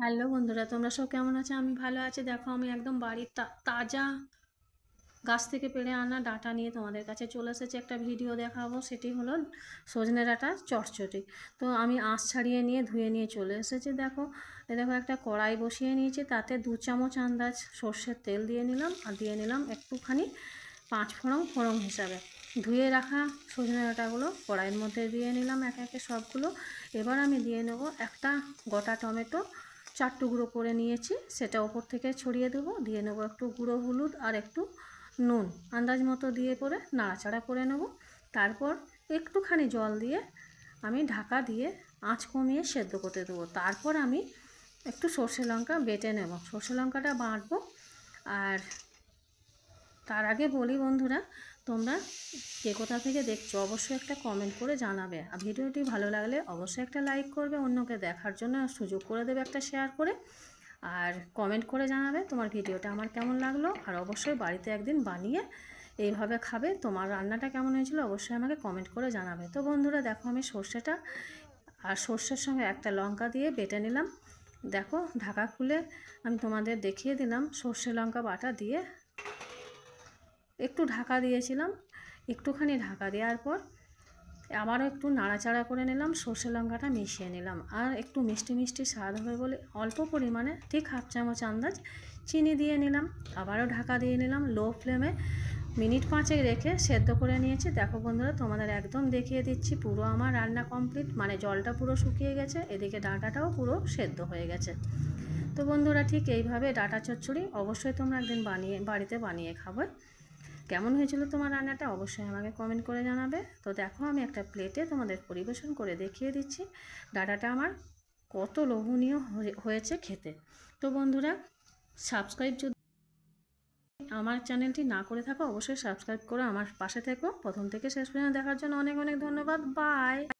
Hello বন্ধুরা, তোমরা সব কেমন আছো? আমি ভালো আছি। দেখো, আমি একদম বাড়ির তাজা গাছ থেকে পেড়ে আনা ডাঁটা নিয়ে তোমাদের কাছে চলে এসেছি। একটা ভিডিও দেখাবো, সেটি হলো সজনে ডাঁটা চটচটি। তো আমি আঁশ ছাড়িয়ে নিয়ে ধুয়ে নিয়ে চলে এসেছি। দেখো, দেখো একটা কড়াই বসিয়ে নিয়েছি, তাতে 2 চামচ আন্দাজ সর্ষের তেল দিয়ে নিলাম, আর দিয়ে নিলাম একটুখানি 5 ফোড়ন হিসাবে। ধুয়ে রাখা সজনে ডাঁটাগুলো কড়াইয়ের মধ্যে দিয়ে নিলাম একে একে সবগুলো। এবার আমি দিয়ে নেব একটা গোটা টমেটো 4 টুকরো করে নিয়েছি, সেটা ওপর থেকে ছড়িয়ে দেবো। দিয়ে নেবো একটু গুঁড়ো হলুদ আর একটু নুন আন্দাজ মতো দিয়ে করে নাড়াচাড়া করে নেব। তারপর একটুখানি জল দিয়ে আমি ঢাকা দিয়ে আঁচ কমিয়ে সেদ্ধ করতে দেবো। তারপর আমি একটু সর্ষে লঙ্কা বেটে নেব, সর্ষে লঙ্কাটা বাটবো। আর তার আগে বলি বন্ধুরা, তোমরা কে কোথা থেকে দেখছো অবশ্যই একটা কমেন্ট করে জানাবে, আর ভিডিওটি ভালো লাগলে অবশ্যই একটা লাইক করবে, অন্যকে দেখার জন্য সুযোগ করে দেবে একটা শেয়ার করে। আর কমেন্ট করে জানাবে তোমার ভিডিওটা আমার কেমন লাগলো, আর অবশ্যই বাড়িতে একদিন বানিয়ে এইভাবে খাবে। তোমার রান্নাটা কেমন হয়েছিল অবশ্যই আমাকে কমেন্ট করে জানাবে। তো বন্ধুরা দেখো, আমি সর্ষেটা আর সর্ষের সঙ্গে একটা লঙ্কা দিয়ে বেটে নিলাম। দেখো, ঢাকা খুলে আমি তোমাদের দেখিয়ে দিলাম। সর্ষে লঙ্কা বাটা দিয়ে একটু ঢাকা দিয়েছিলাম, একটুখানি ঢাকা দেওয়ার পর আবারও একটু নাড়াচাড়া করে নিলাম, সর্ষে লঙ্কাটা মিশিয়ে নিলাম। আর একটু মিষ্টি মিষ্টি স্বাদ হবে বলে অল্প পরিমাণে ঠিক 1/2 চামচ আন্দাজ চিনি দিয়ে নিলাম। আবারও ঢাকা দিয়ে নিলাম, লো ফ্লেমে মিনিট 5 রেখে সেদ্ধ করে নিয়েছি। দেখো বন্ধুরা, তোমাদের একদম দেখিয়ে দিচ্ছি, পুরো আমার রান্না কমপ্লিট, মানে জলটা পুরো শুকিয়ে গেছে, এদিকে ডাঁটাটাও পুরো সেদ্ধ হয়ে গেছে। তো বন্ধুরা, ঠিক এইভাবে ডাঁটা চচ্চড়ি অবশ্যই তোমরা একদিন বাড়িতে বানিয়ে খাবে। কেমন হয়েছিল তোমার রান্নাটা অবশ্যই আমাকে কমেন্ট করে জানাবে। তো দেখো, আমি একটা প্লেটে তোমাদের পরিবেশন করে দেখিয়ে দিচ্ছি ডাঁটাটা আমার কত লোভনীয় হয়েছে খেতে। তো বন্ধুরা, সাবস্ক্রাইব যদি আমার চ্যানেলটি না করে থাকো অবশ্যই সাবস্ক্রাইব করে আমার পাশে থেকো। প্রথম থেকে শেষ পর্যন্ত দেখার জন্য অনেক অনেক ধন্যবাদ। বাই।